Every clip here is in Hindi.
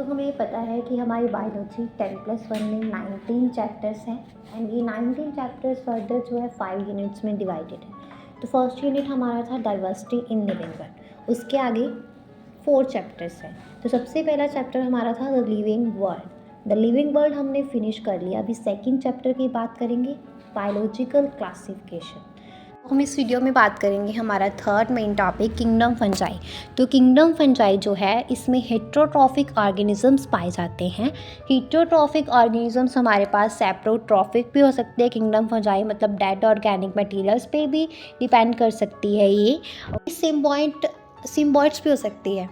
तो हमें पता है कि हमारी बायोलॉजी 10+1 में 19 चैप्टर्स हैं एंड ये 19 चैप्टर्स फर्दर जो है 5 यूनिट्स में डिवाइडेड है। तो फर्स्ट यूनिट हमारा था डाइवर्सिटी इन लिविंग वर्ल्ड, उसके आगे 4 चैप्टर्स हैं। तो सबसे पहला चैप्टर हमारा था the living world. The living world हमने फिनिश कर लिया। अभी सेकेंड चैप्टर की बात करेंगे, बायोलॉजिकल क्लासिफिकेशन। हम इस वीडियो में बात करेंगे हमारा third main topic kingdom fungi. तो किंगडम फंजाई जो है इसमें हेट्रोट्रॉफिक ऑर्गेनिजम्स पाए जाते हैं। हेट्रोट्रॉफिक ऑर्गेनिजम्स हमारे पास सेप्रोट्रॉफिक भी हो सकते हैं। किंगडम फंजाई मतलब डेड ऑर्गेनिक मटेरियल्स पे भी डिपेंड कर सकती है। ये सिम्बॉइड्स भी हो सकती है।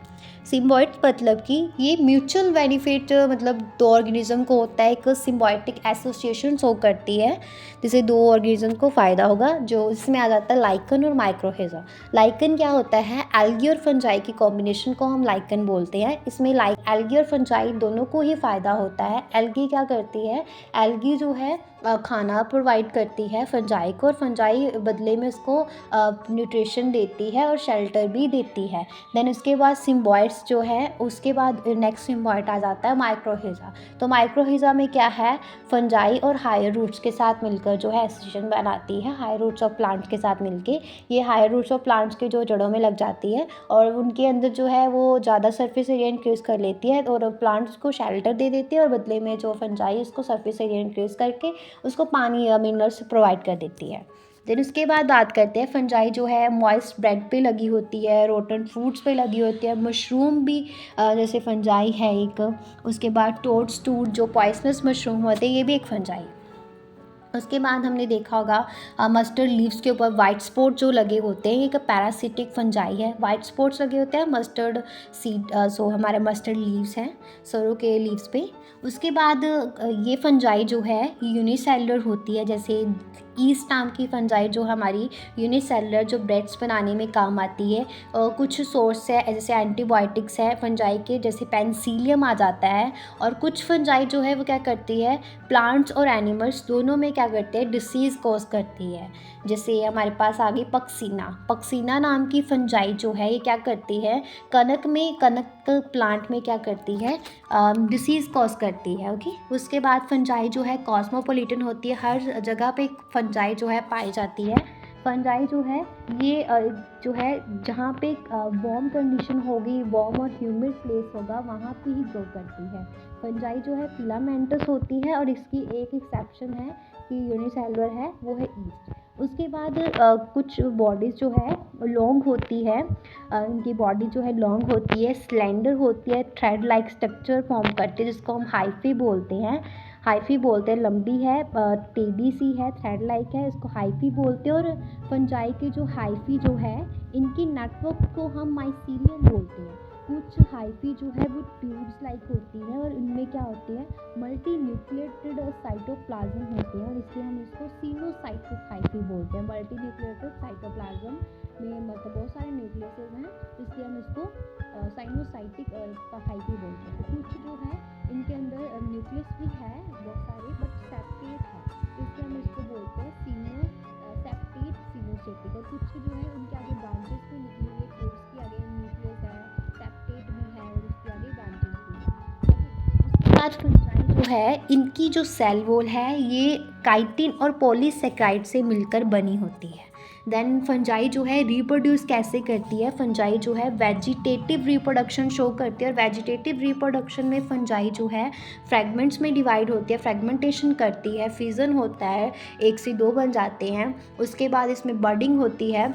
सिम्बॉइड्स मतलब कि ये म्यूचुअल बेनिफिट मतलब दो ऑर्गेनिज्म को होता है, एक सिम्बॉयटिक एसोसिएशन शो करती है जिससे दो ऑर्गेनिज्म को फ़ायदा होगा। जो इसमें आ जाता है लाइकन और माइक्रोहिजा। लाइकन क्या होता है, एल्गी और फंजाई की कॉम्बिनेशन को हम लाइकन बोलते हैं। इसमें एल्गी और फंजाई दोनों को ही फ़ायदा होता है। एल्गी क्या करती है, एल्गी जो है खाना प्रोवाइड करती है फंजाई को और फंजाई बदले में उसको न्यूट्रिशन देती है और शेल्टर भी देती है। देन उसके बाद सिम्बॉइड्स जो है, उसके बाद नेक्स्ट सिम्बॉइड आ जाता है माइक्रोहिजा। तो माइक्रोहिजा में क्या है, फंजाई और हायर रूट्स के साथ मिलकर जो है एसोसिएशन बनाती है। हायर रूट्स ऑफ प्लांट्स के साथ मिलके ये हायर रूट्स ऑफ प्लांट्स के जो जड़ों में लग जाती है और उनके अंदर जो है वो ज़्यादा सरफेस एरिया इंक्रीज कर लेती है और प्लांट्स को शेल्टर दे देती है और बदले में जो फंजाई उसको सरफेस एरिया इंक्रीज करके उसको पानी या मिनरल्स प्रोवाइड कर देती है। देन उसके बाद बात करते हैं, फंजाई जो है मॉइस्ट ब्रेड पे लगी होती है, रोटन फ्रूट्स पे लगी होती है, मशरूम भी जैसे फंजाई है एक। उसके बाद टोडस्टूड जो पॉइजनस मशरूम होते हैं, ये भी एक फंजाई। उसके बाद हमने देखा होगा मस्टर्ड लीव्स के ऊपर वाइट स्पॉट जो लगे होते हैं, एक पैरासिटिक फंजाई है। वाइट स्पॉट्स लगे होते हैं मस्टर्ड सीड सो हमारे मस्टर्ड लीव्स हैं सरों के लीव्स पे। उसके बाद ये फंजाई जो है यूनिसेलुलर होती है। जैसे ईस्ट नाम की फंजाई जो हमारी यूनिसेलुलर जो ब्रेड्स बनाने में काम आती है। कुछ सोर्स है जैसे एंटीबायोटिक्स है फंजाई के, जैसे पेनिसिलियम आ जाता है। और कुछ फंजाई जो है वो क्या करती है, प्लांट्स और एनिमल्स दोनों में क्या करते हैं, डिसीज़ कॉज करती है। जैसे हमारे पास आ गई पक्सीना नाम की फंजाई जो है ये क्या करती है, कनक प्लांट में क्या करती है, डिसीज़ कॉज करती है। ओके। उसके बाद फंजाई जो है कॉस्मोपोलिटन होती है, हर जगह पे फंजाई जो है पाई जाती है। फंजाई जो है ये जो है जहाँ पे वार्म कंडीशन होगी, वार्म और ह्यूमिड प्लेस होगा, वहाँ पे ही ग्रो करती है। फंजाई जो है फिलामेंटस होती है और इसकी एक एक्सेप्शन है कि यूनिसेलुलर है, वो है ईस्ट। उसके बाद कुछ बॉडीज़ जो है लॉन्ग होती है, इनकी बॉडी जो है लॉन्ग होती है, स्लेंडर होती है, थ्रेड लाइक स्ट्रक्चर फॉर्म करती है जिसको हम हाइफी बोलते हैं। लंबी है, टेढ़ी सी है, थ्रेड लाइक है, इसको हाइफी बोलते हैं। और फंजाई के जो हाइफी जो है इनकी नेटवर्क को हम माइसीलियम बोलते हैं। कुछ हाइफी जो है वो ट्यूब्स लाइक होती है और इनमें क्या होती है, मल्टी न्यूक्लिएटेड साइटोप्लाज्म होते हैं और इसलिए हम इसको सीनोसाइटिक हाइफी बोलते हैं। मल्टी न्यूक्लिएटेड साइटोप्लाज्म में मतलब बहुत सारे न्यूक्लियसेस हैं, इसलिए हम इसको साइनोसाइटिक हाइफी बोलते हैं। कुछ जो है इनके अंदर न्यूक्लियस भी है बहुत सारे, बट सेप्टेट है, इसलिए हम इसको बोलते हैं सेप्टेट सिनोसेटिक। और कुछ जो है उनके आगे ब्रांचेस भी निकली हुई है, कोर्स की आगे न्यूक्लियस है, सेप्टेट भी है और उसके आगे ब्रांचेस भी है। उसके बाद फंजाई जो है इनकी जो सेल वॉल है ये काइटिन और पॉलीसेकेराइड से मिलकर बनी होती है। देन फंजाई जो है रिप्रोड्यूस कैसे करती है, फंजाई जो है वेजिटेटिव रिप्रोडक्शन शो करती है और वेजिटेटिव रिप्रोडक्शन में फंजाई जो है फ्रेगमेंट्स में डिवाइड होती है, फ्रेगमेंटेशन करती है, फिजन होता है, 1 से 2 बन जाते हैं। उसके बाद इसमें बर्डिंग होती है,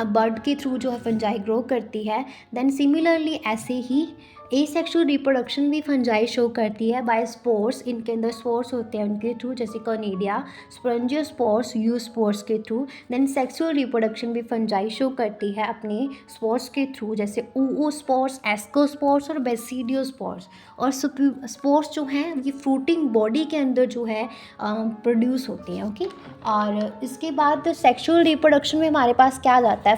बर्ड के थ्रू जो है फंजाई ग्रो करती है। देन सिमिलरली ऐसे ही एसेक्सुअल रिप्रोडक्शन भी फंजाई शो करती है बाय स्पोर्स। इनके अंदर स्पोर्स होते हैं उनके थ्रू, जैसे कॉर्निडिया, स्पोरेंजियोस्पोर्स, यूस्पोर्स के थ्रू। देन सेक्सुअल रिप्रोडक्शन भी फंजाई शो करती है अपने स्पोर्स के थ्रू, जैसे oospores, एस्कोस्पोर्स और बेसिडियोस्पोर्स। और स्पोर्स जो हैं ये फ्रूटिंग बॉडी के अंदर जो है प्रोड्यूस होते हैं। ओके। और इसके बाद सेक्सुअल रिप्रोडक्शन में हमारे पास क्या आ जाता है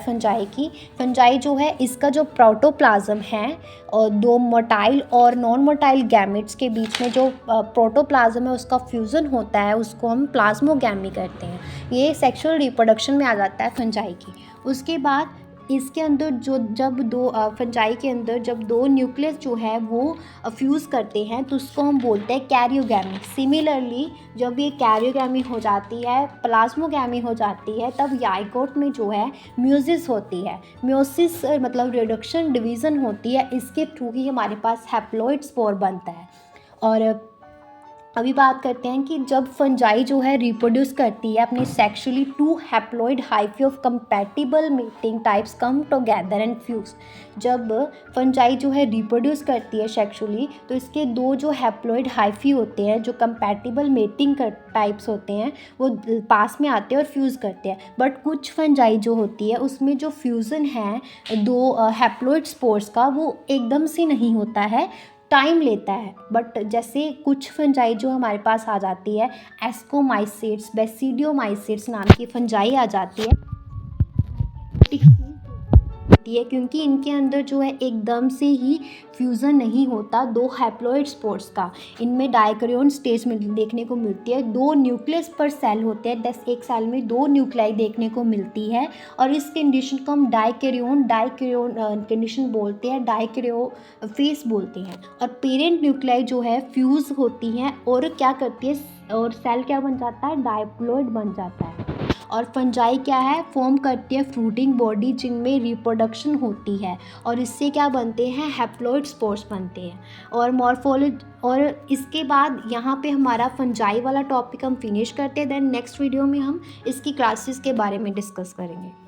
फंजाई जो है इसका जो प्रोटोप्लाज्म है और 2 मोटाइल और नॉन मोटाइल गैमेट्स के बीच में जो प्रोटोप्लाज्म है उसका फ्यूज़न होता है, उसको हम प्लाज्मोगैमी करते हैं। ये सेक्सुअल रिप्रोडक्शन में आ जाता है फंजाई की। उसके बाद इसके अंदर जो जब दो फंजाई के अंदर जब दो न्यूक्लियस जो है वो फ्यूज़ करते हैं तो उसको हम बोलते हैं कैरियोगैमी। सिमिलरली जब ये कैरियोगैमी हो जाती है, प्लाज्मोगैमी हो जाती है, तब याइगोट में जो है म्यूसिस होती है। म्यूसिस मतलब रिडक्शन डिवीज़न होती है, इसके थ्रू ही हमारे पास हैप्लॉइड स्पोर बनता है। और अभी बात करते हैं कि जब फंजाई जो है रिप्रोड्यूस करती है अपने sexually, two haploid hyphae of compatible mating types come together and fuse. जब फंजाई जो है रिप्रोड्यूस करती है सेक्सुअली, तो इसके दो जो हैप्लॉइड हाइफी होते हैं जो कंपैटिबल मेटिंग टाइप्स होते हैं वो पास में आते हैं और फ्यूज़ करते हैं। बट कुछ फंजाई जो होती है उसमें जो फ्यूज़न है दो हैप्लॉइड स्पोर्स का वो एकदम से नहीं होता है, टाइम लेता है। बट जैसे कुछ फंजाई जो हमारे पास आ जाती है, एस्कोमाइसिट्स, बेसिडियोमाइसिट्स नाम की फंजाई आ जाती है होती है, क्योंकि इनके अंदर जो है एकदम से ही फ्यूज़न नहीं होता दो हैप्लॉइड स्पोर्स का। इनमें डाइकैरियोन स्टेज में देखने को मिलती है, दो न्यूक्लियस पर सेल होते हैं, 10 एक सेल में दो न्यूक्लाई देखने को मिलती है। और इस कंडीशन को हम डाइकैरियोन कंडीशन बोलते हैं, डाइकैरियो फेस बोलते हैं। और पेरेंट न्यूक्लाई जो है फ्यूज़ होती हैं और क्या करती है, और सेल क्या बन जाता है, डाइप्लॉइड बन जाता है। और फंजाई क्या है, फॉर्म करती है फ्रूटिंग बॉडी जिनमें रिप्रोडक्शन होती है, और इससे क्या बनते हैं, हैप्लॉइड स्पोर्स बनते हैं। और मॉर्फोलॉजी, और इसके बाद यहाँ पे हमारा फंजाई वाला टॉपिक हम फिनिश करते हैं। देन नेक्स्ट वीडियो में हम इसकी क्लासेस के बारे में डिस्कस करेंगे।